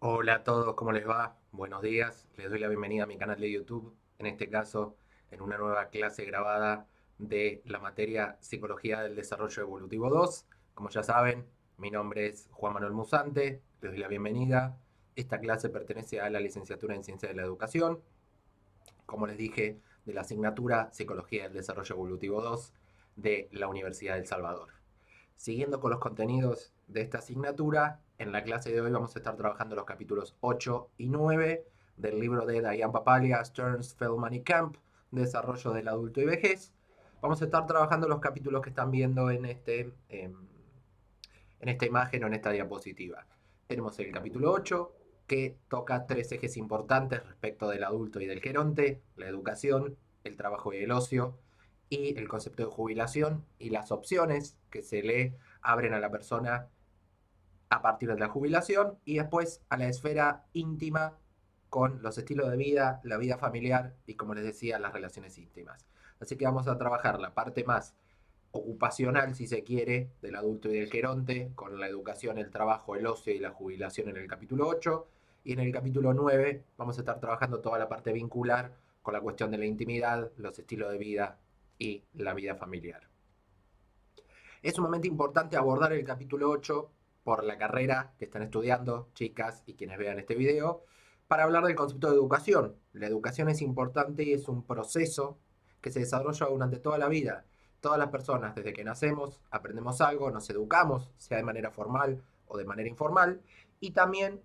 Hola a todos, ¿cómo les va? Buenos días, les doy la bienvenida a mi canal de YouTube, en este caso en una nueva clase grabada de la materia Psicología del Desarrollo Evolutivo 2. Como ya saben, mi nombre es Juan Manuel Musante, les doy la bienvenida. Esta clase pertenece a la licenciatura en Ciencia de la Educación, como les dije, de la asignatura Psicología del Desarrollo Evolutivo 2 de la Universidad del Salvador. Siguiendo con los contenidos de esta asignatura, en la clase de hoy vamos a estar trabajando los capítulos 8 y 9 del libro de Diane Papalia, Stearns, Feldman y Camp, Desarrollo del Adulto y Vejez. Vamos a estar trabajando los capítulos que están viendo en esta imagen o en esta diapositiva. Tenemos el capítulo 8, que toca tres ejes importantes respecto del adulto y del geronte: la educación, el trabajo y el ocio, y el concepto de jubilación y las opciones que se le abren a la persona a partir de la jubilación, y después a la esfera íntima con los estilos de vida, la vida familiar y, como les decía, las relaciones íntimas. Así que vamos a trabajar la parte más ocupacional, si se quiere, del adulto y del geronte, con la educación, el trabajo, el ocio y la jubilación en el capítulo 8. Y en el capítulo 9 vamos a estar trabajando toda la parte vincular con la cuestión de la intimidad, los estilos de vida y la vida familiar. Es sumamente importante abordar el capítulo 8 por la carrera que están estudiando, chicas y quienes vean este video, para hablar del concepto de educación. La educación es importante y es un proceso que se desarrolla durante toda la vida. Todas las personas, desde que nacemos, aprendemos algo, nos educamos, sea de manera formal o de manera informal, y también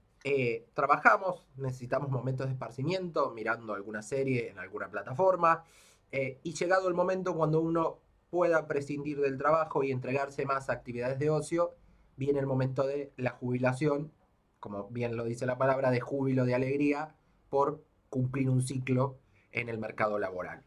trabajamos, necesitamos momentos de esparcimiento, mirando alguna serie en alguna plataforma, y llegado el momento cuando uno pueda prescindir del trabajo y entregarse más a actividades de ocio, viene el momento de la jubilación, como bien lo dice la palabra, de júbilo, de alegría, por cumplir un ciclo en el mercado laboral.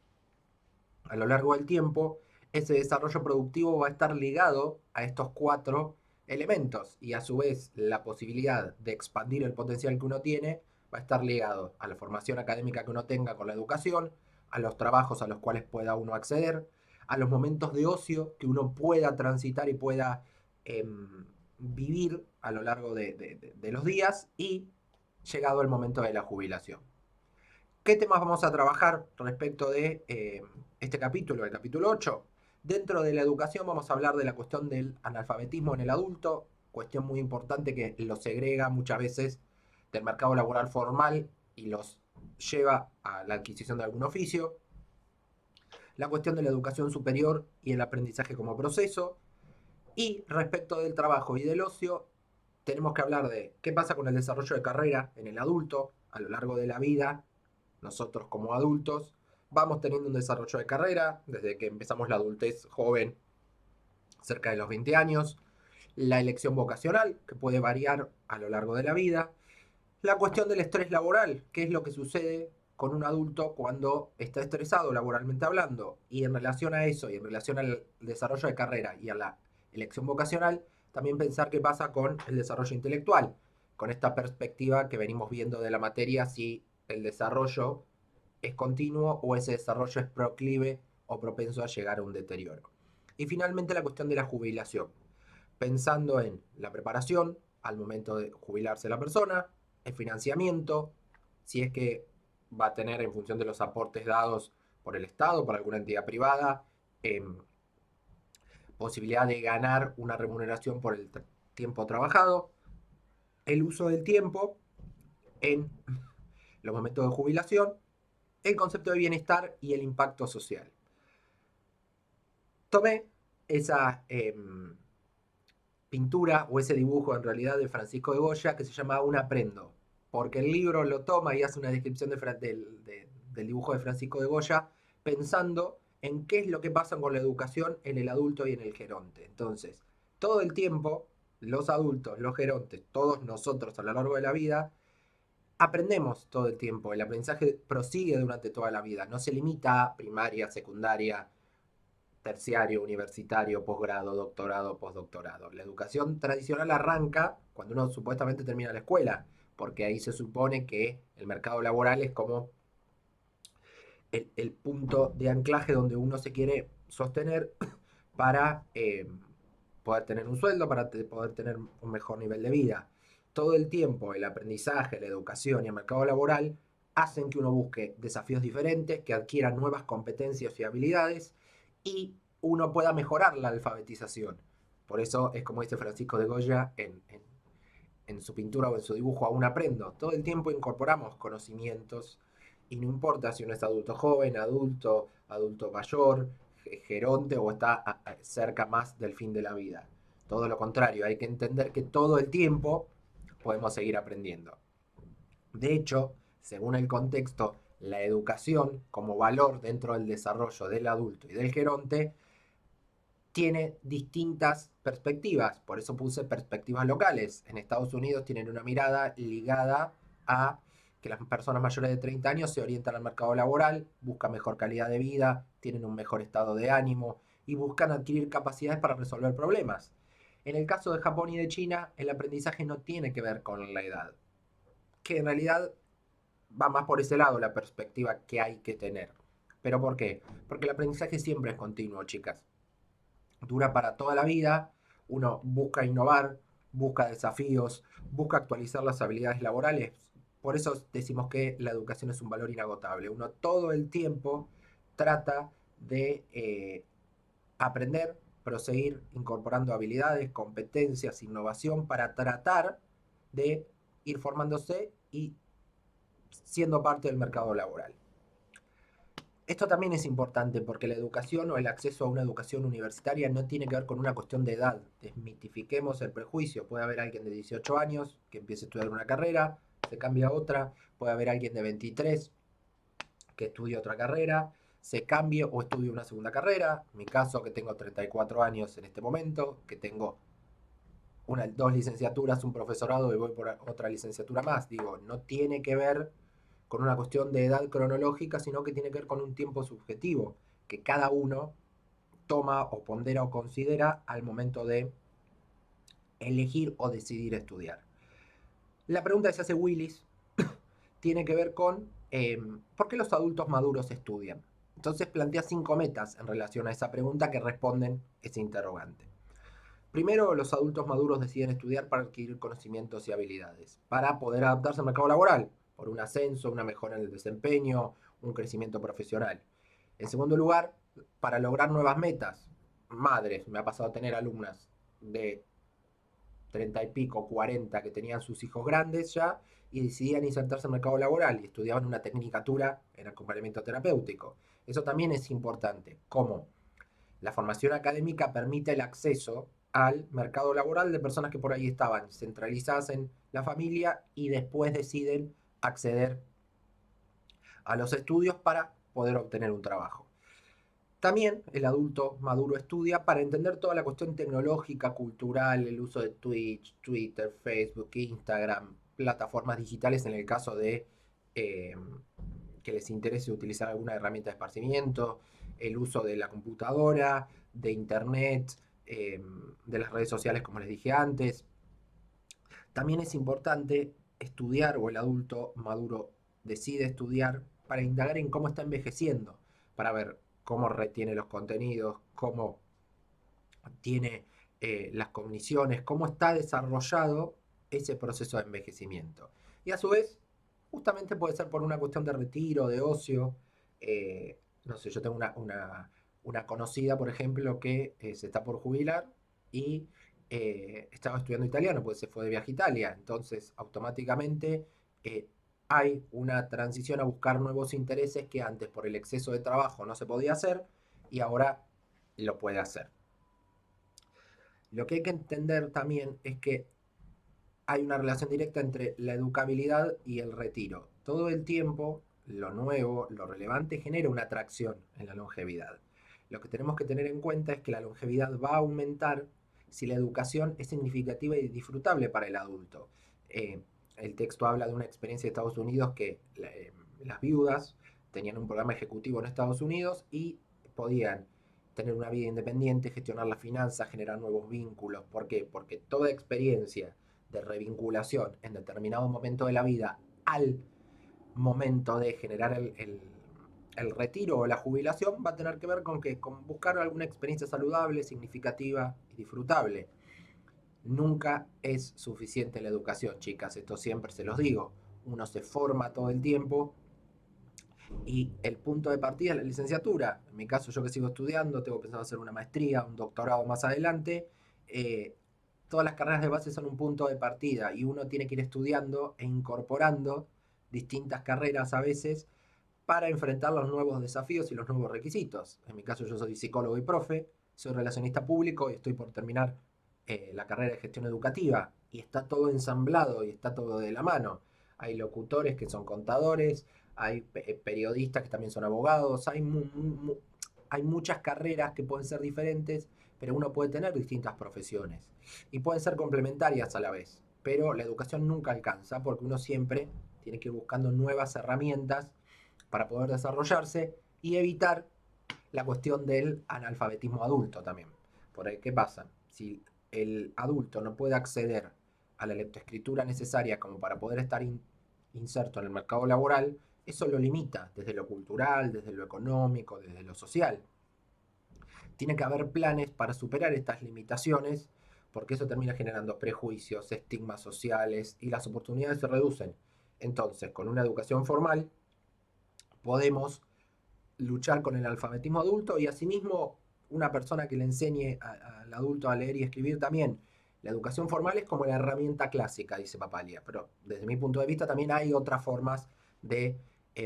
A lo largo del tiempo, ese desarrollo productivo va a estar ligado a estos cuatro elementos, y a su vez la posibilidad de expandir el potencial que uno tiene va a estar ligado a la formación académica que uno tenga con la educación, a los trabajos a los cuales pueda uno acceder, a los momentos de ocio que uno pueda transitar y pueda eh, vivir a lo largo de los días, y llegado el momento de la jubilación. ¿Qué temas vamos a trabajar respecto de este capítulo, el capítulo 8? Dentro de la educación vamos a hablar de la cuestión del analfabetismo en el adulto, cuestión muy importante que los segrega muchas veces del mercado laboral formal y los lleva a la adquisición de algún oficio. La cuestión de la educación superior y el aprendizaje como proceso. Y respecto del trabajo y del ocio, tenemos que hablar de qué pasa con el desarrollo de carrera en el adulto a lo largo de la vida. Nosotros como adultos vamos teniendo un desarrollo de carrera desde que empezamos la adultez joven, cerca de los 20 años, la elección vocacional, que puede variar a lo largo de la vida, la cuestión del estrés laboral, qué es lo que sucede con un adulto cuando está estresado laboralmente hablando, y en relación a eso y en relación al desarrollo de carrera y a la elección vocacional, también pensar qué pasa con el desarrollo intelectual, con esta perspectiva que venimos viendo de la materia, si el desarrollo es continuo o ese desarrollo es proclive o propenso a llegar a un deterioro. Y finalmente la cuestión de la jubilación, pensando en la preparación al momento de jubilarse la persona, el financiamiento, si es que va a tener en función de los aportes dados por el Estado, por alguna entidad privada, eh, posibilidad de ganar una remuneración por el tiempo trabajado, el uso del tiempo en los momentos de jubilación, el concepto de bienestar y el impacto social. Tomé esa pintura o ese dibujo en realidad de Francisco de Goya que se llama Un aprendo, porque el libro lo toma y hace una descripción del dibujo de Francisco de Goya pensando en qué es lo que pasa con la educación en el adulto y en el geronte. Entonces, todo el tiempo, los adultos, los gerontes, todos nosotros a lo largo de la vida, aprendemos todo el tiempo. El aprendizaje prosigue durante toda la vida, no se limita a primaria, secundaria, terciario, universitario, posgrado, doctorado, postdoctorado. La educación tradicional arranca cuando uno supuestamente termina la escuela, porque ahí se supone que el mercado laboral es como el punto de anclaje donde uno se quiere sostener para poder tener un sueldo, para poder tener un mejor nivel de vida. todo el tiempo el aprendizaje, la educación y el mercado laboral hacen que uno busque desafíos diferentes, que adquiera nuevas competencias y habilidades y uno pueda mejorar la alfabetización. Por eso es como dice Francisco de Goya en su pintura o en su dibujo, aún aprendo. Todo el tiempo incorporamos conocimientos y no importa si uno es adulto joven, adulto mayor, geronte o está cerca más del fin de la vida. Todo lo contrario, hay que entender que todo el tiempo podemos seguir aprendiendo. De hecho, según el contexto, la educación como valor dentro del desarrollo del adulto y del geronte tiene distintas perspectivas, por eso puse perspectivas locales. En Estados Unidos tienen una mirada ligada a que las personas mayores de 30 años se orientan al mercado laboral, buscan mejor calidad de vida, tienen un mejor estado de ánimo y buscan adquirir capacidades para resolver problemas. En el caso de Japón y de China, el aprendizaje no tiene que ver con la edad, que en realidad va más por ese lado la perspectiva que hay que tener. ¿Pero por qué? Porque el aprendizaje siempre es continuo, chicas. Dura para toda la vida, uno busca innovar, busca desafíos, busca actualizar las habilidades laborales. Por eso decimos que la educación es un valor inagotable. Uno todo el tiempo trata de aprender, proseguir incorporando habilidades, competencias, innovación para tratar de ir formándose y siendo parte del mercado laboral. Esto también es importante porque la educación o el acceso a una educación universitaria no tiene que ver con una cuestión de edad. Desmitifiquemos el prejuicio. Puede haber alguien de 18 años que empiece a estudiar una carrera, se cambia a otra. Puede haber alguien de 23 que estudie otra carrera, se cambie o estudie una segunda carrera. En mi caso, que tengo 34 años en este momento, que tengo dos licenciaturas, un profesorado y voy por otra licenciatura más. Digo, no tiene que ver con una cuestión de edad cronológica, sino que tiene que ver con un tiempo subjetivo que cada uno toma o pondera o considera al momento de elegir o decidir estudiar. La pregunta que se hace Willis tiene que ver con ¿por qué los adultos maduros estudian? Entonces plantea 5 metas en relación a esa pregunta que responden ese interrogante. Primero, los adultos maduros deciden estudiar para adquirir conocimientos y habilidades, para poder adaptarse al mercado laboral, por un ascenso, una mejora en el desempeño, un crecimiento profesional. En segundo lugar, para lograr nuevas metas. Madres, me ha pasado a tener alumnas de 30 y pico, 40, que tenían sus hijos grandes ya y decidían insertarse en el mercado laboral y estudiaban una tecnicatura en acompañamiento terapéutico. Eso también es importante. ¿Cómo? La formación académica permite el acceso al mercado laboral de personas que por ahí estaban centralizadas en la familia y después deciden acceder a los estudios para poder obtener un trabajo. También el adulto maduro estudia para entender toda la cuestión tecnológica, cultural, el uso de Twitch, Twitter, Facebook, Instagram, plataformas digitales en el caso de eh, que les interese utilizar alguna herramienta de esparcimiento, el uso de la computadora, de internet, de las redes sociales como les dije antes. También es importante estudiar o el adulto maduro decide estudiar para indagar en cómo está envejeciendo, para ver cómo retiene los contenidos, cómo tiene las cogniciones, cómo está desarrollado ese proceso de envejecimiento. Y a su vez, justamente puede ser por una cuestión de retiro, de ocio. No sé, yo tengo una conocida, por ejemplo, que se está por jubilar y estaba estudiando italiano, pues se fue de viaje a Italia. Entonces, automáticamente hay una transición a buscar nuevos intereses que antes por el exceso de trabajo no se podía hacer y ahora lo puede hacer. Lo que hay que entender también es que hay una relación directa entre la educabilidad y el retiro. Todo el tiempo, lo nuevo, lo relevante, genera una atracción en la longevidad. Lo que tenemos que tener en cuenta es que la longevidad va a aumentar si la educación es significativa y disfrutable para el adulto. Eh, el texto habla de una experiencia de Estados Unidos que las viudas tenían un programa ejecutivo en Estados Unidos y podían tener una vida independiente, gestionar las finanzas, generar nuevos vínculos. ¿Por qué? Porque toda experiencia de revinculación en determinado momento de la vida al momento de generar el retiro o la jubilación va a tener que ver con buscar alguna experiencia saludable, significativa y disfrutable. Nunca es suficiente la educación, chicas, esto siempre se los digo. Uno se forma todo el tiempo y el punto de partida es la licenciatura. En mi caso, yo que sigo estudiando, tengo pensado hacer una maestría, un doctorado más adelante. eh, Todas las carreras de base son un punto de partida y uno tiene que ir estudiando e incorporando distintas carreras a veces para enfrentar los nuevos desafíos y los nuevos requisitos. En mi caso yo soy psicólogo y profe, soy relacionista público y estoy por terminar la carrera de gestión educativa y está todo ensamblado y está todo de la mano. Hay locutores que son contadores, hay periodistas que también son abogados, hay muchas carreras que pueden ser diferentes, pero uno puede tener distintas profesiones y pueden ser complementarias a la vez. Pero la educación nunca alcanza porque uno siempre tiene que ir buscando nuevas herramientas para poder desarrollarse y evitar la cuestión del analfabetismo adulto también. Por ahí, ¿qué pasa? Si el adulto no puede acceder a la lectoescritura necesaria como para poder estar inserto en el mercado laboral, eso lo limita desde lo cultural, desde lo económico, desde lo social. Tiene que haber planes para superar estas limitaciones, porque eso termina generando prejuicios, estigmas sociales y las oportunidades se reducen. Entonces, con una educación formal, podemos luchar con el alfabetismo adulto y asimismo una persona que le enseñe al adulto a leer y escribir también. La educación formal es como la herramienta clásica, dice Papalia, pero desde mi punto de vista también hay otras formas de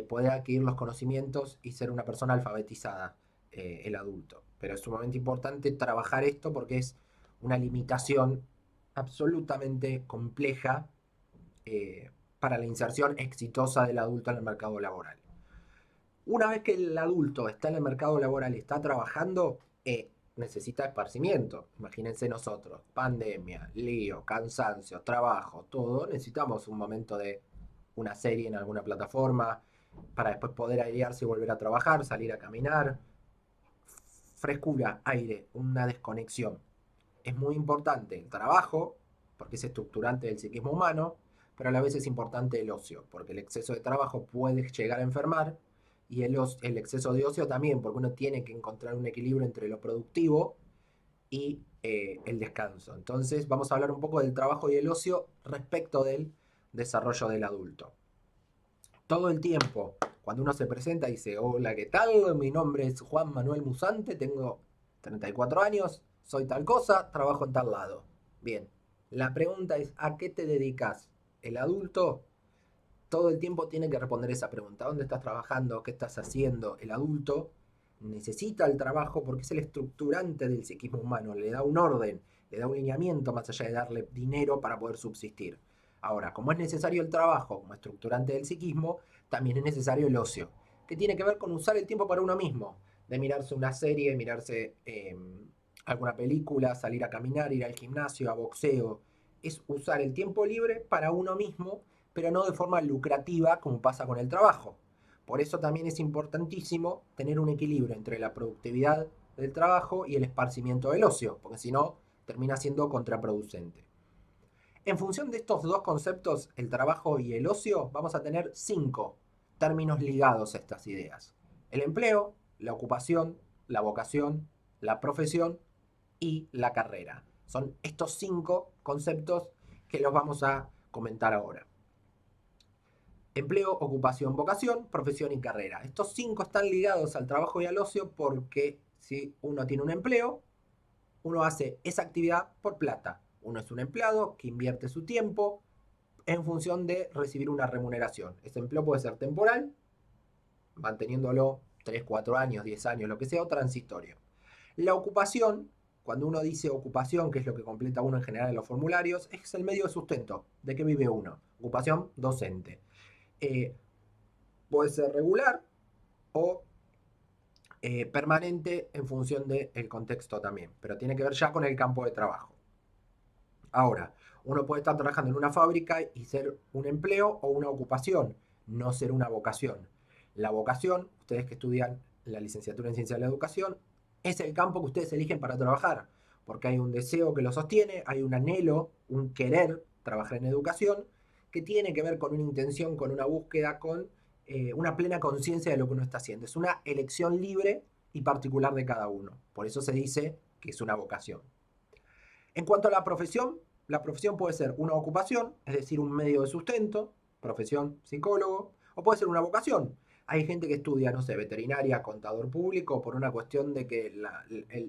poder adquirir los conocimientos y ser una persona alfabetizada, el adulto. Pero es sumamente importante trabajar esto porque es una limitación absolutamente compleja para la inserción exitosa del adulto en el mercado laboral. Una vez que el adulto está en el mercado laboral y está trabajando, necesita esparcimiento. Imagínense nosotros, pandemia, lío, cansancio, trabajo, todo. Necesitamos un momento de una serie en alguna plataforma para después poder airearse y volver a trabajar, salir a caminar. Frescura, aire, una desconexión. Es muy importante el trabajo, porque es estructurante del psiquismo humano, pero a la vez es importante el ocio, porque el exceso de trabajo puede llegar a enfermar y el exceso de ocio también, porque uno tiene que encontrar un equilibrio entre lo productivo y el descanso. Entonces vamos a hablar un poco del trabajo y el ocio respecto del desarrollo del adulto. Todo el tiempo, cuando uno se presenta y dice, hola, ¿qué tal? Mi nombre es Juan Manuel Musante, tengo 34 años, soy tal cosa, trabajo en tal lado. Bien, la pregunta es, ¿a qué te dedicas? El adulto todo el tiempo tiene que responder esa pregunta. ¿Dónde estás trabajando? ¿Qué estás haciendo? El adulto necesita el trabajo porque es el estructurante del psiquismo humano, le da un orden, le da un lineamiento más allá de darle dinero para poder subsistir. Ahora, como es necesario el trabajo como estructurante del psiquismo, también es necesario el ocio, que tiene que ver con usar el tiempo para uno mismo, de mirarse una serie, mirarse alguna película, salir a caminar, ir al gimnasio, a boxeo. Es usar el tiempo libre para uno mismo, pero no de forma lucrativa como pasa con el trabajo. Por eso también es importantísimo tener un equilibrio entre la productividad del trabajo y el esparcimiento del ocio, porque si no, termina siendo contraproducente. En función de estos dos conceptos, el trabajo y el ocio, vamos a tener 5 términos ligados a estas ideas. El empleo, la ocupación, la vocación, la profesión y la carrera. Son estos 5 conceptos que los vamos a comentar ahora. Empleo, ocupación, vocación, profesión y carrera. Estos 5 están ligados al trabajo y al ocio porque si uno tiene un empleo, uno hace esa actividad por plata. Uno es un empleado que invierte su tiempo en función de recibir una remuneración. Ese empleo puede ser temporal, manteniéndolo 3, 4 años, 10 años, lo que sea, o transitorio. La ocupación, cuando uno dice ocupación, que es lo que completa uno en general en los formularios, es el medio de sustento. ¿De qué vive uno? Ocupación docente. Puede ser regular o permanente en función del contexto también, pero tiene que ver ya con el campo de trabajo. Ahora, uno puede estar trabajando en una fábrica y ser un empleo o una ocupación, no ser una vocación. La vocación, ustedes que estudian la licenciatura en Ciencia de la Educación, es el campo que ustedes eligen para trabajar, porque hay un deseo que lo sostiene, hay un anhelo, un querer trabajar en educación, que tiene que ver con una intención, con una búsqueda, con una plena conciencia de lo que uno está haciendo. Es una elección libre y particular de cada uno. Por eso se dice que es una vocación. En cuanto a la profesión, La profesión puede ser una ocupación, es decir, un medio de sustento, profesión psicólogo, o puede ser una vocación. Hay gente que estudia, no sé, veterinaria, contador público, por una cuestión de que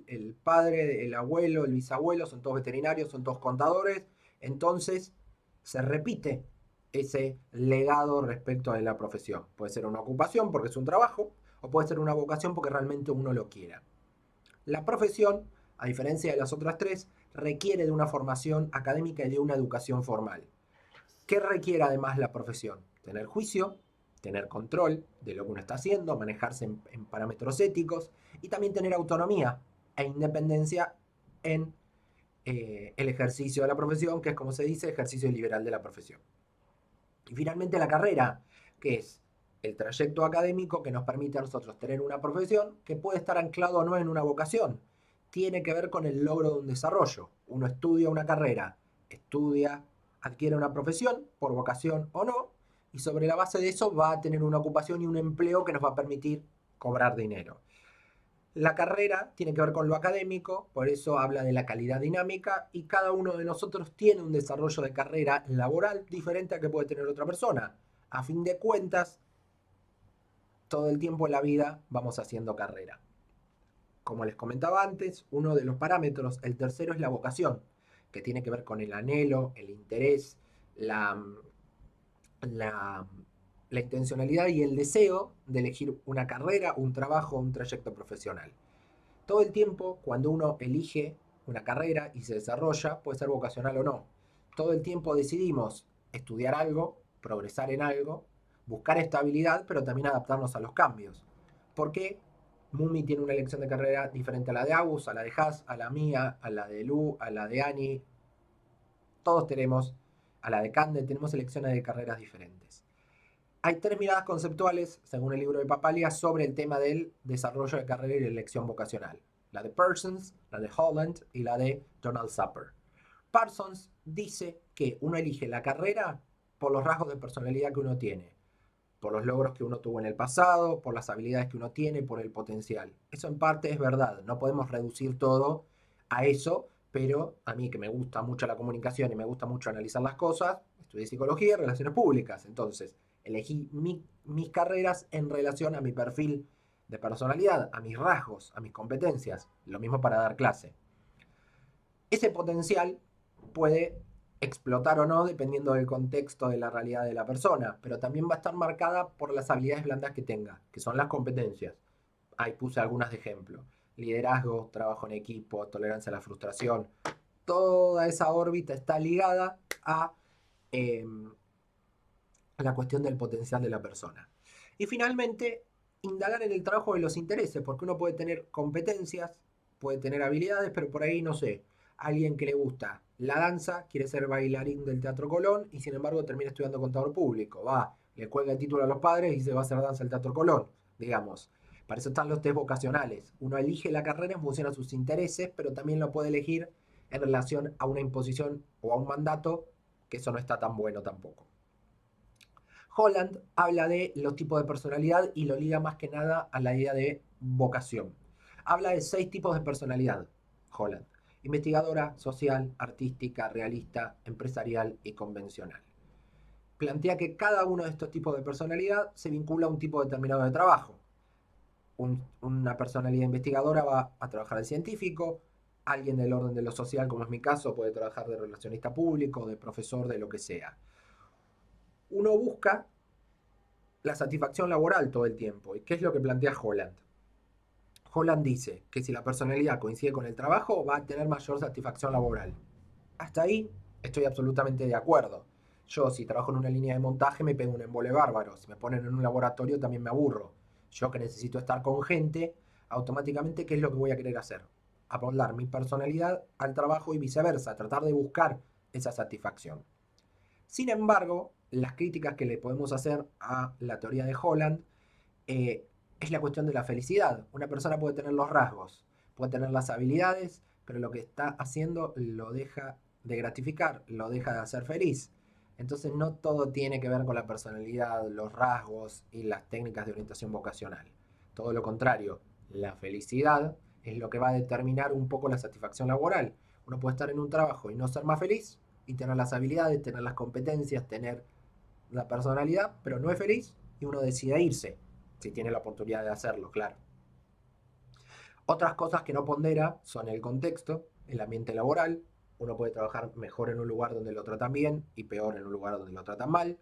el padre, el abuelo, el bisabuelo son todos veterinarios, son todos contadores, entonces se repite ese legado respecto a la profesión. Puede ser una ocupación porque es un trabajo, o puede ser una vocación porque realmente uno lo quiera. La profesión, a diferencia de las otras tres, requiere de una formación académica y de una educación formal. ¿Qué requiere además la profesión? Tener juicio, tener control de lo que uno está haciendo, manejarse en parámetros éticos y también tener autonomía e independencia en el ejercicio de la profesión, que es como se dice, ejercicio liberal de la profesión. Y finalmente la carrera, que es el trayecto académico que nos permite a nosotros tener una profesión que puede estar anclado o no en una vocación. Tiene que ver con el logro de un desarrollo. Uno estudia una carrera, estudia, adquiere una profesión, por vocación o no, y sobre la base de eso va a tener una ocupación y un empleo que nos va a permitir cobrar dinero. La carrera tiene que ver con lo académico, por eso habla de la calidad dinámica y cada uno de nosotros tiene un desarrollo de carrera laboral diferente a que puede tener otra persona. A fin de cuentas, todo el tiempo en la vida vamos haciendo carrera. Como les comentaba antes, uno de los parámetros, el tercero es la vocación, que tiene que ver con el anhelo, el interés, la, la, la intencionalidad y el deseo de elegir una carrera, un trabajo, un trayecto profesional. Todo el tiempo, cuando uno elige una carrera y se desarrolla, puede ser vocacional o no. Todo el tiempo decidimos estudiar algo, progresar en algo, buscar estabilidad, pero también adaptarnos a los cambios. ¿Por qué Mumi tiene una elección de carrera diferente a la de Agus, a la de Has, a la mía, a la de Lu, a la de Ani? Todos tenemos, a la de Cande, tenemos elecciones de carreras diferentes. Hay tres miradas conceptuales, según el libro de Papalia, sobre el tema del desarrollo de carrera y la elección vocacional. La de Parsons, la de Holland y la de Donald Sapper. Parsons dice que uno elige la carrera por los rasgos de personalidad que uno tiene, por los logros que uno tuvo en el pasado, por las habilidades que uno tiene, por el potencial. Eso en parte es verdad, no podemos reducir todo a eso, pero a mí que me gusta mucho la comunicación y me gusta mucho analizar las cosas, estudié psicología y relaciones públicas, entonces elegí mis carreras en relación a mi perfil de personalidad, a mis rasgos, a mis competencias, lo mismo para dar clase. Ese potencial puede explotar o no dependiendo del contexto de la realidad de la persona, pero también va a estar marcada por las habilidades blandas que tenga, que son las competencias. Ahí puse algunas de ejemplo. Liderazgo, trabajo en equipo, tolerancia a la frustración. Toda esa órbita está ligada a eh, la cuestión del potencial de la persona. Y finalmente, indagar en el trabajo de los intereses, porque uno puede tener competencias, puede tener habilidades, pero por ahí, no sé, alguien que le gusta la danza, quiere ser bailarín del Teatro Colón y sin embargo termina estudiando contador público. Va, le cuelga el título a los padres y se va a hacer danza al Teatro Colón, digamos. Para eso están los test vocacionales. Uno elige la carrera en función a sus intereses, pero también lo puede elegir en relación a una imposición o a un mandato, que eso no está tan bueno tampoco. Holland habla de los tipos de personalidad y lo liga más que nada a la idea de vocación. Habla de 6 tipos de personalidad, Holland. Investigadora, social, artística, realista, empresarial y convencional. Plantea que cada uno de estos tipos de personalidad se vincula a un tipo determinado de trabajo. Una personalidad investigadora va a trabajar de científico, alguien del orden de lo social, como es mi caso, puede trabajar de relacionista público, de profesor, de lo que sea. Uno busca la satisfacción laboral todo el tiempo. ¿Y qué es lo que plantea Holland? Holland dice que si la personalidad coincide con el trabajo, va a tener mayor satisfacción laboral. Hasta ahí estoy absolutamente de acuerdo. Yo, si trabajo en una línea de montaje, me pego un embole bárbaro. Si me ponen en un laboratorio, también me aburro. Yo que necesito estar con gente, automáticamente, ¿qué es lo que voy a querer hacer? Apoyar mi personalidad al trabajo y viceversa, tratar de buscar esa satisfacción. Sin embargo, las críticas que le podemos hacer a la teoría de Holland eh, es la cuestión de la felicidad. Una persona puede tener los rasgos, puede tener las habilidades, pero lo que está haciendo lo deja de gratificar, lo deja de hacer feliz. Entonces no todo tiene que ver con la personalidad, los rasgos y las técnicas de orientación vocacional. Todo lo contrario, la felicidad es lo que va a determinar un poco la satisfacción laboral. Uno puede estar en un trabajo y no ser más feliz, y tener las habilidades, tener las competencias, tener la personalidad, pero no es feliz y uno decide irse, si tiene la oportunidad de hacerlo, claro. Otras cosas que no pondera son el contexto, el ambiente laboral. Uno puede trabajar mejor en un lugar donde lo tratan bien y peor en un lugar donde lo tratan mal.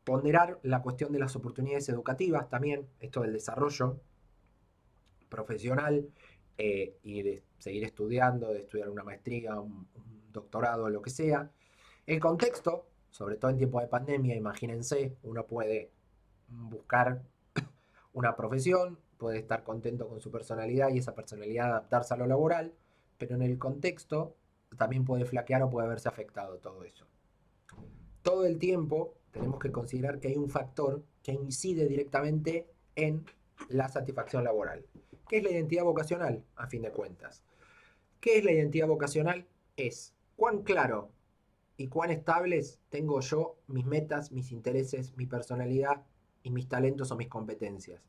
Ponderar la cuestión de las oportunidades educativas también, esto del desarrollo profesional y de seguir estudiando, de estudiar una maestría, un doctorado, lo que sea. El contexto, sobre todo en tiempos de pandemia, imagínense, uno puede buscar una profesión, puede estar contento con su personalidad y esa personalidad adaptarse a lo laboral, pero en el contexto también puede flaquear o puede verse afectado todo eso. Todo el tiempo tenemos que considerar que hay un factor que incide directamente en la satisfacción laboral, que es la identidad vocacional, a fin de cuentas. ¿Qué es la identidad vocacional? Es cuán claro y cuán estables tengo yo mis metas, mis intereses, mi personalidad y mis talentos o mis competencias.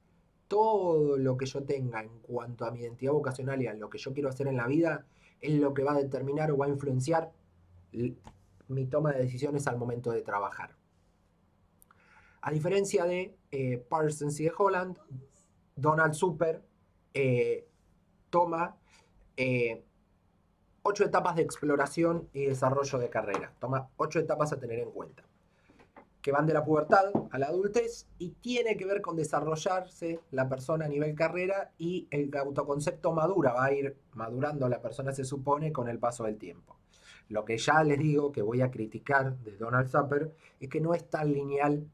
Todo lo que yo tenga en cuanto a mi identidad vocacional y a lo que yo quiero hacer en la vida es lo que va a determinar o va a influenciar mi toma de decisiones al momento de trabajar. A diferencia de Parsons y de Holland, Donald Super toma 8 etapas de exploración y desarrollo de carrera. Toma 8 etapas a tener en cuenta, que van de la pubertad a la adultez y tiene que ver con desarrollarse la persona a nivel carrera y el autoconcepto madura, va a ir madurando la persona, se supone, con el paso del tiempo. Lo que ya les digo que voy a criticar de Donald Supper es que no es tan lineal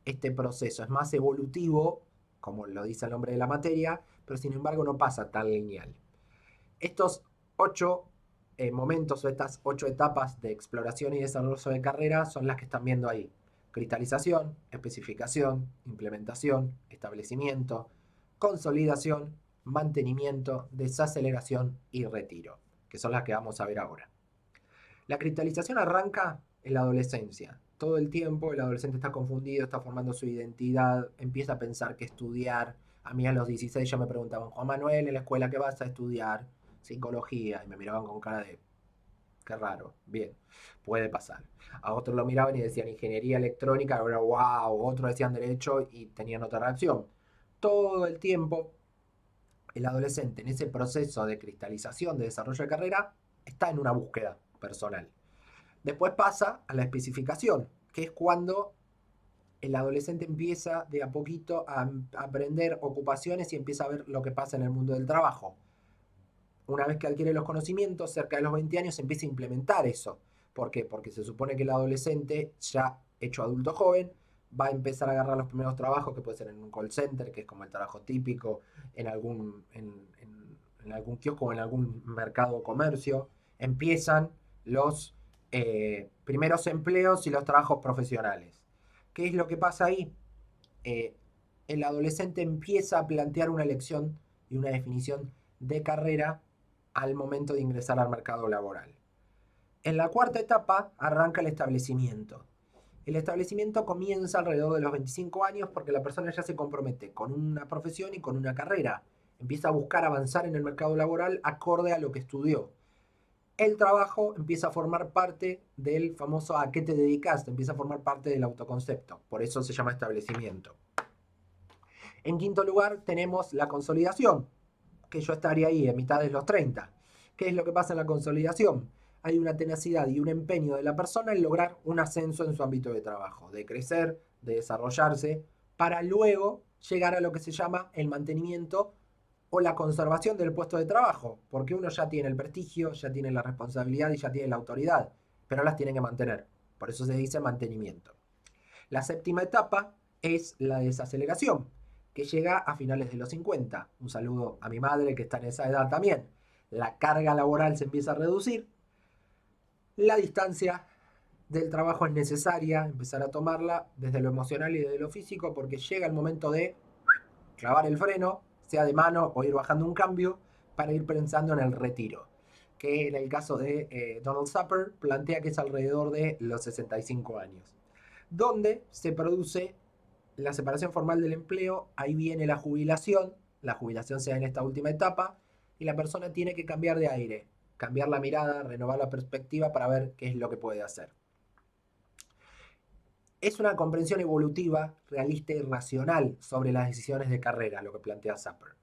este proceso, es más evolutivo, como lo dice el nombre de la materia, pero sin embargo no pasa tan lineal. Estos 8 momentos o estas 8 etapas de exploración y desarrollo de carrera son las que están viendo ahí. Cristalización, especificación, implementación, establecimiento, consolidación, mantenimiento, desaceleración y retiro, que son las que vamos a ver ahora. La cristalización arranca en la adolescencia. Todo el tiempo el adolescente está confundido, está formando su identidad, empieza a pensar qué estudiar. A mí a los 16 ya me preguntaban, Juan Manuel, ¿en la escuela qué vas a estudiar? Psicología. Y me miraban con cara de, qué raro. Bien, puede pasar. A otros lo miraban y decían ingeniería electrónica, ahora wow. Otros decían derecho y tenían otra reacción. Todo el tiempo el adolescente en ese proceso de cristalización, de desarrollo de carrera, está en una búsqueda personal. Después pasa a la especificación, que es cuando el adolescente empieza de a poquito a aprender ocupaciones y empieza a ver lo que pasa en el mundo del trabajo. Una vez que adquiere los conocimientos, cerca de los 20 años, empieza a implementar eso. ¿Por qué? Porque se supone que el adolescente, ya hecho adulto joven, va a empezar a agarrar los primeros trabajos, que puede ser en un call center, que es como el trabajo típico, en algún kiosco o en algún mercado o comercio. Empiezan los primeros empleos y los trabajos profesionales. ¿Qué es lo que pasa ahí? Eh, el adolescente empieza a plantear una elección y una definición de carrera al momento de ingresar al mercado laboral. En la cuarta etapa arranca el establecimiento. El establecimiento comienza alrededor de los 25 años porque la persona ya se compromete con una profesión y con una carrera. Empieza a buscar avanzar en el mercado laboral acorde a lo que estudió. El trabajo empieza a formar parte del famoso a qué te dedicas, empieza a formar parte del autoconcepto. Por eso se llama establecimiento. En quinto lugar tenemos la consolidación, que yo estaría ahí a mitad de los 30. ¿Qué es lo que pasa en la consolidación? Hay una tenacidad y un empeño de la persona en lograr un ascenso en su ámbito de trabajo, de crecer, de desarrollarse, para luego llegar a lo que se llama el mantenimiento o la conservación del puesto de trabajo, porque uno ya tiene el prestigio, ya tiene la responsabilidad y ya tiene la autoridad, pero las tiene que mantener. Por eso se dice mantenimiento. La séptima etapa es la desaceleración, que llega a finales de los 50. Un saludo a mi madre que está en esa edad también. La carga laboral se empieza a reducir, la distancia del trabajo es necesaria, empezar a tomarla desde lo emocional y desde lo físico, porque llega el momento de clavar el freno, sea de mano o ir bajando un cambio, para ir pensando en el retiro, que en el caso de Donald Supper plantea que es alrededor de los 65 años, donde se produce la separación formal del empleo. Ahí viene la jubilación se da en esta última etapa, y la persona tiene que cambiar de aire. cambiar la mirada, renovar la perspectiva para ver qué es lo que puede hacer. Es una comprensión evolutiva, realista y racional sobre las decisiones de carrera, lo que plantea Sapper.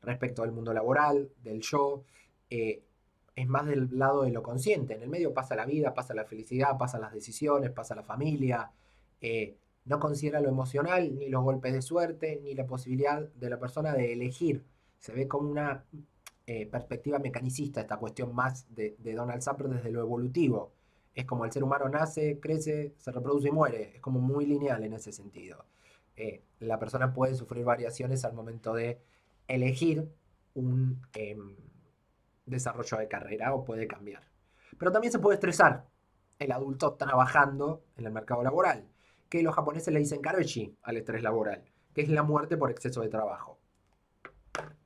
Respecto del mundo laboral, del yo, eh, es más del lado de lo consciente. En el medio pasa la vida, pasa la felicidad, pasan las decisiones, pasa la familia. No considera lo emocional, ni los golpes de suerte, ni la posibilidad de la persona de elegir. Se ve como una perspectiva mecanicista esta cuestión más de Donald Sapper desde lo evolutivo. Es como el ser humano nace, crece, se reproduce y muere. Es como muy lineal en ese sentido. La persona puede sufrir variaciones al momento de elegir un desarrollo de carrera o puede cambiar. Pero también se puede estresar el adulto trabajando en el mercado laboral, que los japoneses le dicen karoshi al estrés laboral, que es la muerte por exceso de trabajo.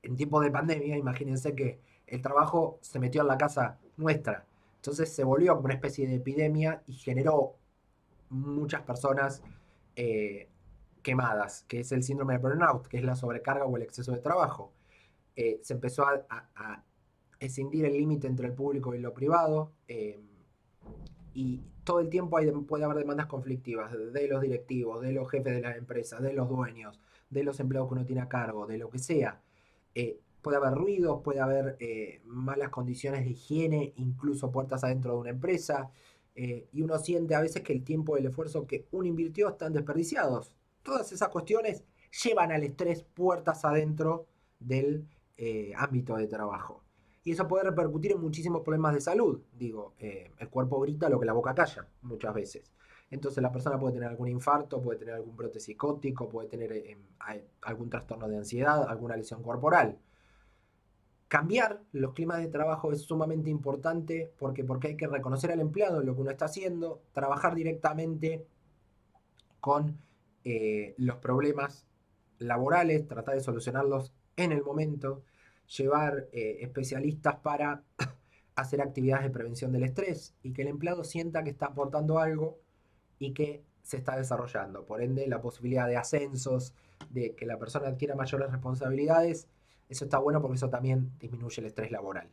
En tiempos de pandemia, imagínense que el trabajo se metió en la casa nuestra. Entonces se volvió como una especie de epidemia y generó muchas personas quemadas, que es el síndrome de burnout, que es la sobrecarga o el exceso de trabajo. Se empezó a escindir el límite entre el público y lo privado, y todo el tiempo puede haber demandas conflictivas de los directivos, de los jefes de las empresas, de los dueños, de los empleados que uno tiene a cargo, de lo que sea. Puede haber ruidos, puede haber malas condiciones de higiene, incluso puertas adentro de una empresa, y uno siente a veces que el tiempo y el esfuerzo que uno invirtió están desperdiciados. Todas esas cuestiones llevan al estrés puertas adentro del ámbito de trabajo. Y eso puede repercutir en muchísimos problemas de salud. Digo, el cuerpo grita lo que la boca calla, muchas veces. Entonces la persona puede tener algún infarto, puede tener algún brote psicótico, puede tener algún trastorno de ansiedad, alguna lesión corporal. Cambiar los climas de trabajo es sumamente importante porque hay que reconocer al empleado en lo que uno está haciendo, trabajar directamente con los problemas laborales, tratar de solucionarlos en el momento, llevar especialistas para hacer actividades de prevención del estrés y que el empleado sienta que está aportando algo y que se está desarrollando. Por ende, la posibilidad de ascensos, de que la persona adquiera mayores responsabilidades, eso está bueno porque eso también disminuye el estrés laboral.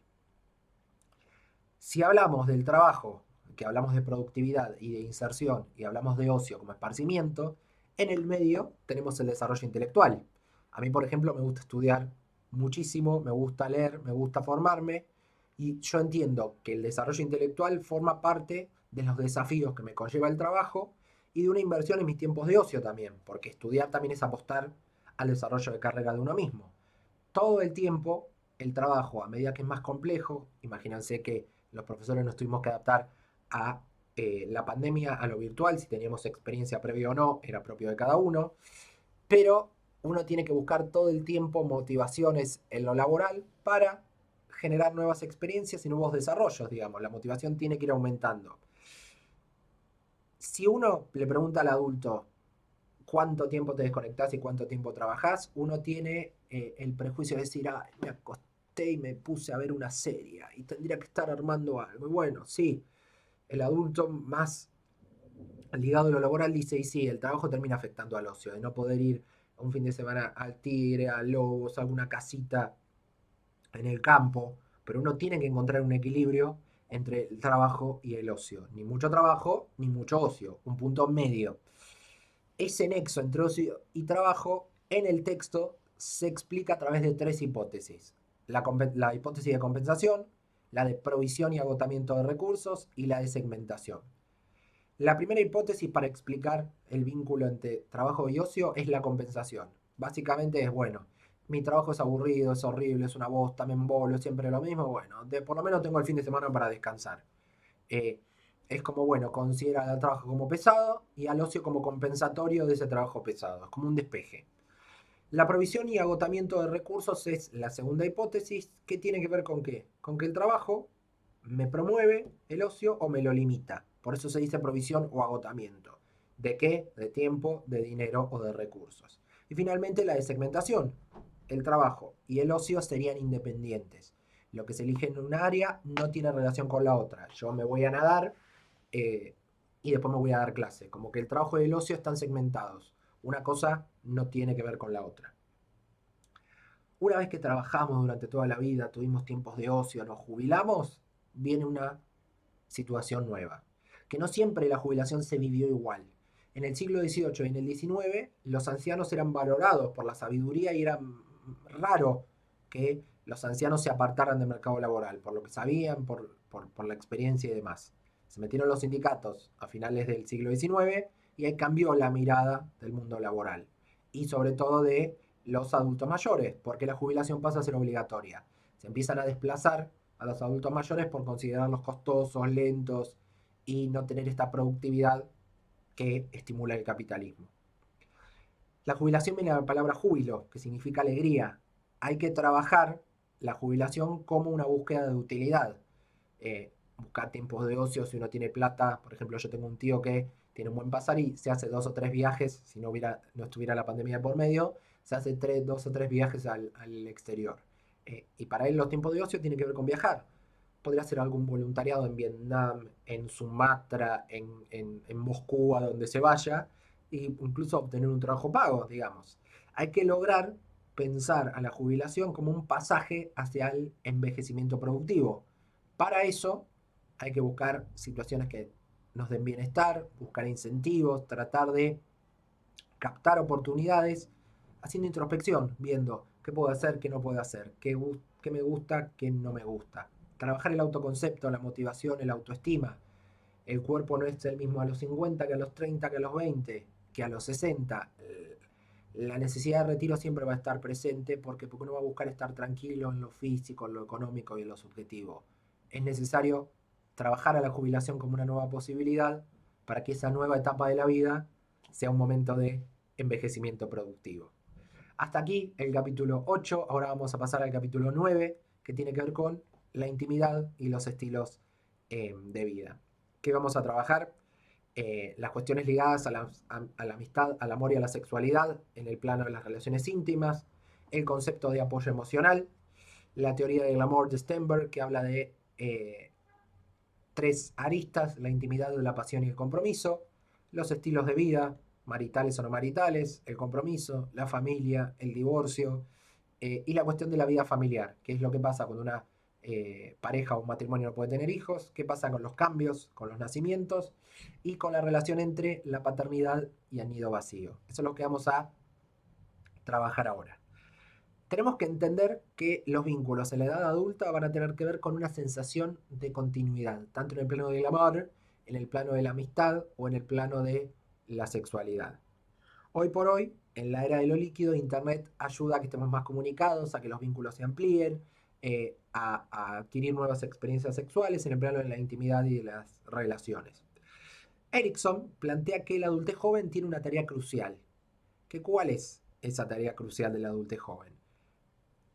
Si hablamos del trabajo, que hablamos de productividad y de inserción, y hablamos de ocio como esparcimiento, en el medio tenemos el desarrollo intelectual. A mí, por ejemplo, me gusta estudiar muchísimo, me gusta leer, me gusta formarme, y yo entiendo que el desarrollo intelectual forma parte de los desafíos que me conlleva el trabajo y de una inversión en mis tiempos de ocio también, porque estudiar también es apostar al desarrollo de carrera de uno mismo. Todo el tiempo, el trabajo, a medida que es más complejo, imagínense que los profesores nos tuvimos que adaptar a la pandemia, a lo virtual, si teníamos experiencia previa o no, era propio de cada uno, pero uno tiene que buscar todo el tiempo motivaciones en lo laboral para generar nuevas experiencias y nuevos desarrollos, digamos, la motivación tiene que ir aumentando. Si uno le pregunta al adulto cuánto tiempo te desconectás y cuánto tiempo trabajás, uno tiene el prejuicio de decir, ah, me acosté y me puse a ver una serie y tendría que estar armando algo. Y bueno, sí, el adulto más ligado a lo laboral dice, y sí, el trabajo termina afectando al ocio, de no poder ir un fin de semana al Tigre, a Lobos, a alguna casita en el campo, pero uno tiene que encontrar un equilibrio entre el trabajo y el ocio. Ni mucho trabajo, ni mucho ocio, un punto medio. Ese nexo entre ocio y trabajo en el texto se explica a través de tres hipótesis. La hipótesis de compensación, la de provisión y agotamiento de recursos y la de segmentación. La primera hipótesis para explicar el vínculo entre trabajo y ocio es la compensación. Básicamente es, bueno, mi trabajo es aburrido, es horrible, es una bosta, me embolo, es siempre lo mismo, bueno, por lo menos tengo el fin de semana para descansar. Eh, es como, bueno, considera el trabajo como pesado y al ocio como compensatorio de ese trabajo pesado, es como un despeje. La provisión y agotamiento de recursos es la segunda hipótesis, que tiene que ver con qué? Con que el trabajo me promueve el ocio o me lo limita. Por eso se dice provisión o agotamiento. ¿De qué? De tiempo, de dinero o de recursos. Y finalmente la de segmentación. El trabajo y el ocio serían independientes. Lo que se elige en un área no tiene relación con la otra. Yo me voy a nadar eh, y después me voy a dar clase. Como que el trabajo y el ocio están segmentados. Una cosa no tiene que ver con la otra. Una vez que trabajamos durante toda la vida, tuvimos tiempos de ocio, nos jubilamos, viene una situación nueva. Que no siempre la jubilación se vivió igual. En el siglo XVIII y en el XIX, los ancianos eran valorados por la sabiduría y era raro que los ancianos se apartaran del mercado laboral, por lo que sabían, por la experiencia y demás. Se metieron los sindicatos a finales del siglo XIX y ahí cambió la mirada del mundo laboral. Y sobre todo de los adultos mayores, porque la jubilación pasa a ser obligatoria. Se empiezan a desplazar a los adultos mayores por considerarlos costosos, lentos y no tener esta productividad que estimula el capitalismo. La jubilación viene de la palabra júbilo, que significa alegría. Hay que trabajar la jubilación como una búsqueda de utilidad. Buscar tiempos de ocio si uno tiene plata. Por ejemplo, yo tengo un tío que tiene un buen pasar y se hace 2 o 3 viajes, si no estuviera la pandemia por medio, se hace 2 o 3 viajes al exterior. Y para él los tiempos de ocio tienen que ver con viajar. Podría ser algún voluntariado en Vietnam, en Sumatra, en Moscú, a donde se vaya, e incluso obtener un trabajo pago, digamos. Hay que lograr pensar a la jubilación como un pasaje hacia el envejecimiento productivo. Para eso hay que buscar situaciones que nos den bienestar, buscar incentivos, tratar de captar oportunidades, haciendo introspección, viendo qué puedo hacer, qué no puedo hacer, qué me gusta, qué no me gusta. Trabajar el autoconcepto, la motivación, el autoestima. El cuerpo no es el mismo a los 50 que a los 30 que a los 20, que a los 60. La necesidad de retiro siempre va a estar presente porque uno va a buscar estar tranquilo en lo físico, en lo económico y en lo subjetivo. Es necesario trabajar a la jubilación como una nueva posibilidad para que esa nueva etapa de la vida sea un momento de envejecimiento productivo. Hasta aquí el capítulo 8, ahora vamos a pasar al capítulo 9, que tiene que ver con la intimidad y los estilos de vida. ¿Qué vamos a trabajar? Las cuestiones ligadas a la amistad, al amor y a la sexualidad en el plano de las relaciones íntimas, el concepto de apoyo emocional, la teoría del amor de Stenberg, que habla de 3 aristas: la intimidad, la pasión y el compromiso, los estilos de vida, maritales o no maritales, el compromiso, la familia, el divorcio, y la cuestión de la vida familiar, que es lo que pasa cuando una pareja o un matrimonio no puede tener hijos, qué pasa con los cambios, con los nacimientos y con la relación entre la paternidad y el nido vacío. Eso es lo que vamos a trabajar ahora. Tenemos que entender que los vínculos en la edad adulta van a tener que ver con una sensación de continuidad, tanto en el plano del amor, en el plano de la amistad o en el plano de la sexualidad. Hoy por hoy, en la era de lo líquido, Internet ayuda a que estemos más comunicados, a que los vínculos se amplíen, a adquirir nuevas experiencias sexuales en el plano de la intimidad y de las relaciones. Erickson plantea que el adultez joven tiene una tarea crucial. ¿Cuál es esa tarea crucial del adultez joven?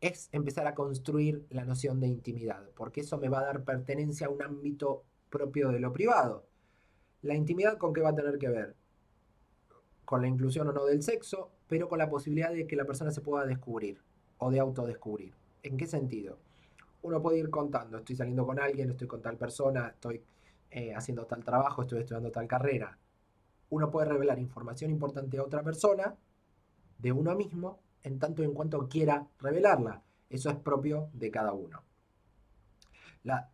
Es empezar a construir la noción de intimidad, porque eso me va a dar pertenencia a un ámbito propio de lo privado. La intimidad, ¿con qué va a tener que ver? Con la inclusión o no del sexo, pero con la posibilidad de que la persona se pueda descubrir o de autodescubrir. ¿En qué sentido? Uno puede ir contando: estoy saliendo con alguien, estoy con tal persona, estoy haciendo tal trabajo, estoy estudiando tal carrera. Uno puede revelar información importante a otra persona de uno mismo en tanto y en cuanto quiera revelarla. Eso es propio de cada uno. La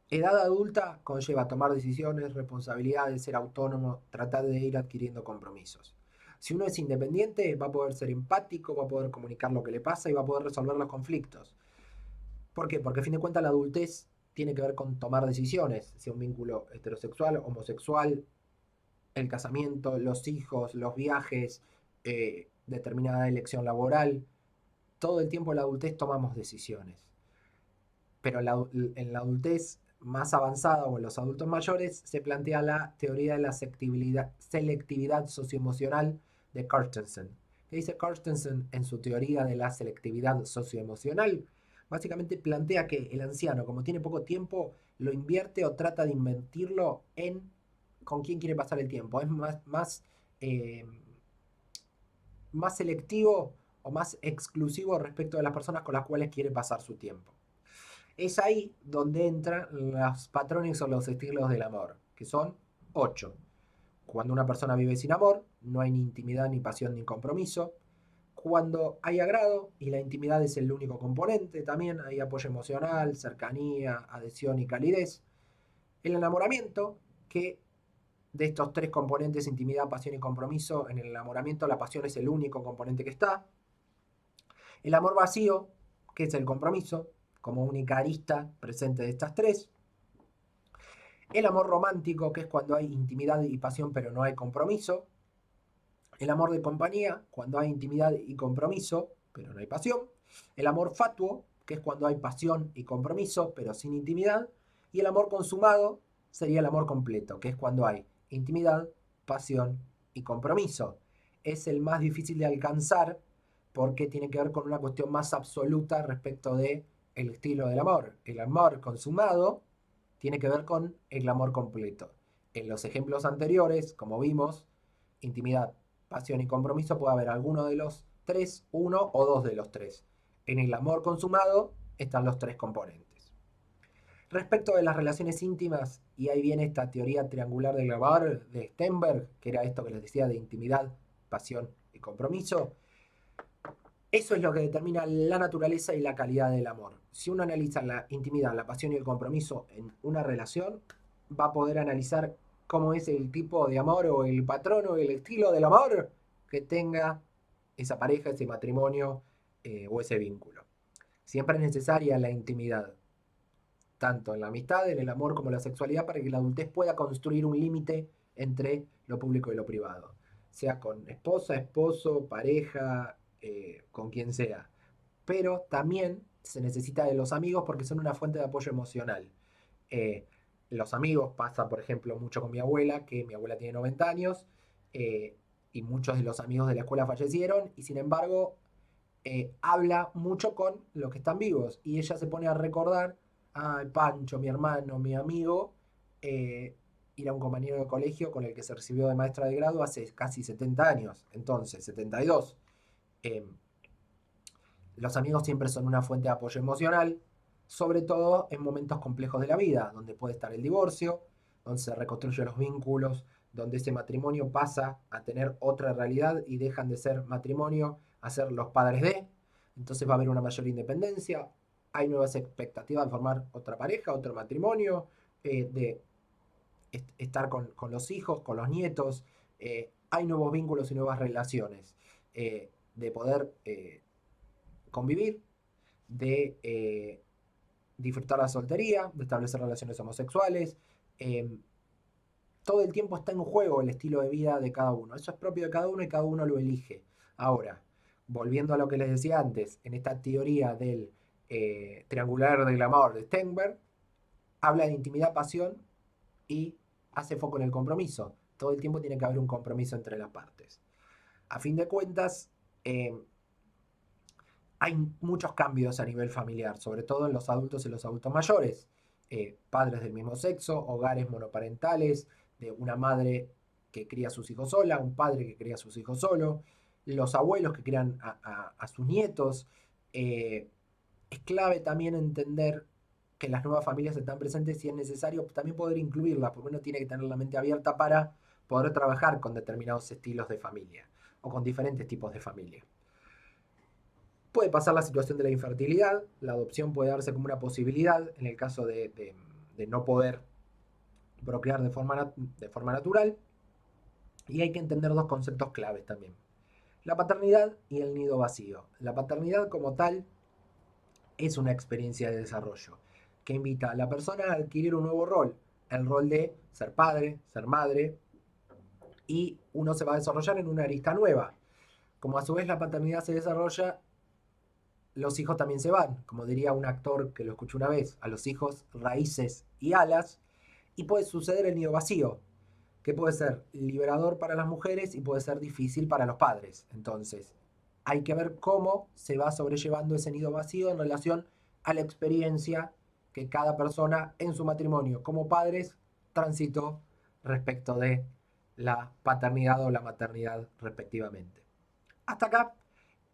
edad adulta conlleva tomar decisiones, responsabilidades, ser autónomo, tratar de ir adquiriendo compromisos. Si uno es independiente, va a poder ser empático, va a poder comunicar lo que le pasa y va a poder resolver los conflictos. ¿Por qué? Porque a fin de cuentas la adultez tiene que ver con tomar decisiones, sea un vínculo heterosexual, homosexual, el casamiento, los hijos, los viajes, determinada elección laboral. Todo el tiempo en la adultez tomamos decisiones. Pero en la adultez más avanzada o en los adultos mayores se plantea la teoría de la selectividad socioemocional de Carstensen. ¿Qué dice Carstensen en su teoría de la selectividad socioemocional? Básicamente plantea que el anciano, como tiene poco tiempo, lo invierte o trata de invertirlo en con quién quiere pasar el tiempo. Es eh, más selectivo o más exclusivo respecto de las personas con las cuales quiere pasar su tiempo. Es ahí donde entran los patrones o los estilos del amor, que son 8. Cuando una persona vive sin amor, no hay ni intimidad, ni pasión, ni compromiso. cuando hay agrado y la intimidad es el único componente, también hay apoyo emocional, cercanía, adhesión y calidez. El enamoramiento, que de estos tres componentes, intimidad, pasión y compromiso, en el enamoramiento la pasión es el único componente que está. El amor vacío, que es el compromiso, como única arista presente de estas tres. El amor romántico, que es cuando hay intimidad y pasión pero no hay compromiso. El amor de compañía, cuando hay intimidad y compromiso pero no hay pasión. El amor fatuo, que es cuando hay pasión y compromiso pero sin intimidad. Y el amor consumado sería el amor completo, que es cuando hay intimidad, pasión y compromiso. Es el más difícil de alcanzar porque tiene que ver con una cuestión más absoluta respecto de el estilo del amor. El amor consumado tiene que ver con el amor completo. En los ejemplos anteriores, como vimos, intimidad, pasión y compromiso puede haber alguno de los tres, uno o dos de los tres. En el amor consumado están los tres componentes. Respecto de las relaciones íntimas, y ahí viene esta teoría triangular del amor de Stenberg, que era esto que les decía de intimidad, pasión y compromiso, eso es lo que determina la naturaleza y la calidad del amor. Si uno analiza la intimidad, la pasión y el compromiso en una relación, va a poder analizar cómo es el tipo de amor o el patrón o el estilo del amor que tenga esa pareja, ese matrimonio o ese vínculo. Siempre es necesaria la intimidad, tanto en la amistad, en el amor como en la sexualidad, para que la adultez pueda construir un límite entre lo público y lo privado. Sea con esposa, esposo, pareja, con quien sea. Pero también se necesita de los amigos porque son una fuente de apoyo emocional. Eh, los amigos pasa, por ejemplo, mucho con mi abuela, que mi abuela tiene 90 años, eh, y muchos de los amigos de la escuela fallecieron, y sin embargo habla mucho con los que están vivos, y ella se pone a recordar a Pancho, mi hermano, mi amigo, eh, era un compañero de colegio con el que se recibió de maestra de grado hace casi 70 años, entonces 72. Eh, los amigos siempre son una fuente de apoyo emocional, sobre todo en momentos complejos de la vida, donde puede estar el divorcio, donde se reconstruyen los vínculos, donde ese matrimonio pasa a tener otra realidad y dejan de ser matrimonio a ser los padres de. Entonces va a haber una mayor independencia, hay nuevas expectativas de formar otra pareja, otro matrimonio, de estar con los hijos, con los nietos, hay nuevos vínculos y nuevas relaciones, de poder convivir, de disfrutar la soltería, de establecer relaciones homosexuales. Eh, todo el tiempo está en juego el estilo de vida de cada uno. Eso es propio de cada uno y cada uno lo elige. Ahora, volviendo a lo que les decía antes, en esta teoría del triangular del amor de Stenberg, habla de intimidad, pasión y hace foco en el compromiso. Todo el tiempo tiene que haber un compromiso entre las partes. A fin de cuentas, hay muchos cambios a nivel familiar, sobre todo en los adultos y los adultos mayores. Padres del mismo sexo, hogares monoparentales, de una madre que cría a sus hijos sola, un padre que cría a sus hijos solo, los abuelos que crían a sus nietos. Es clave también entender que las nuevas familias están presentes y es necesario también poder incluirlas, porque uno tiene que tener la mente abierta para poder trabajar con determinados estilos de familia o con diferentes tipos de familia. Puede pasar la situación de la infertilidad, la adopción puede darse como una posibilidad en el caso de no poder procrear de forma natural, y hay que entender dos conceptos claves también. La paternidad y el nido vacío. La paternidad como tal es una experiencia de desarrollo que invita a la persona a adquirir un nuevo rol, el rol de ser padre, ser madre, y uno se va a desarrollar en una arista nueva. Como a su vez la paternidad se desarrolla, los hijos también se van, como diría un actor que lo escuché una vez, a los hijos raíces y alas, y puede suceder el nido vacío, que puede ser liberador para las mujeres y puede ser difícil para los padres. Entonces, hay que ver cómo se va sobrellevando ese nido vacío en relación a la experiencia que cada persona en su matrimonio como padres transitó respecto de la paternidad o la maternidad respectivamente. Hasta acá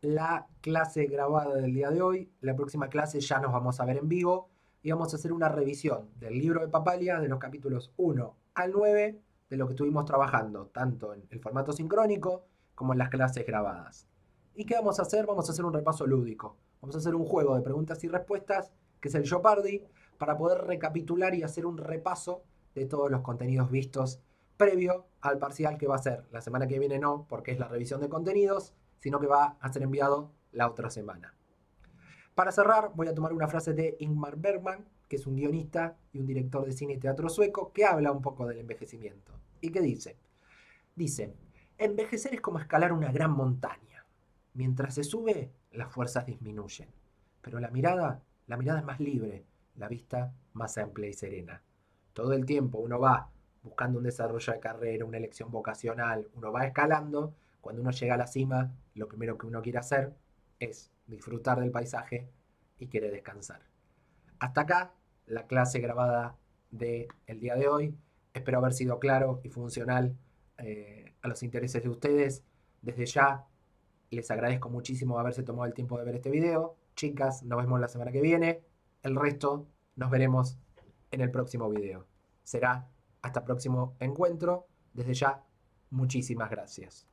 la clase grabada del día de hoy. La próxima clase ya nos vamos a ver en vivo y vamos a hacer una revisión del libro de Papalia de los capítulos 1 al 9 de lo que estuvimos trabajando, tanto en el formato sincrónico como en las clases grabadas. ¿Y qué vamos a hacer? Vamos a hacer un repaso lúdico. Vamos a hacer un juego de preguntas y respuestas, que es el Jeopardy, para poder recapitular y hacer un repaso de todos los contenidos vistos previo al parcial que va a ser la semana que viene, no, porque es la revisión de contenidos, sino que va a ser enviado la otra semana. Para cerrar, voy a tomar una frase de Ingmar Bergman, que es un guionista y un director de cine y teatro sueco, que habla un poco del envejecimiento. ¿Y qué dice? Dice, envejecer es como escalar una gran montaña. Mientras se sube, las fuerzas disminuyen. Pero la mirada es más libre, la vista más amplia y serena. Todo el tiempo uno va buscando un desarrollo de carrera, una elección vocacional, uno va escalando. Cuando uno llega a la cima, lo primero que uno quiere hacer es disfrutar del paisaje y quiere descansar. Hasta acá la clase grabada del día de hoy. Espero haber sido claro y funcional a los intereses de ustedes. Desde ya les agradezco muchísimo haberse tomado el tiempo de ver este video. Chicas, nos vemos la semana que viene. El resto nos veremos en el próximo video. Será hasta próximo encuentro. Desde ya, muchísimas gracias.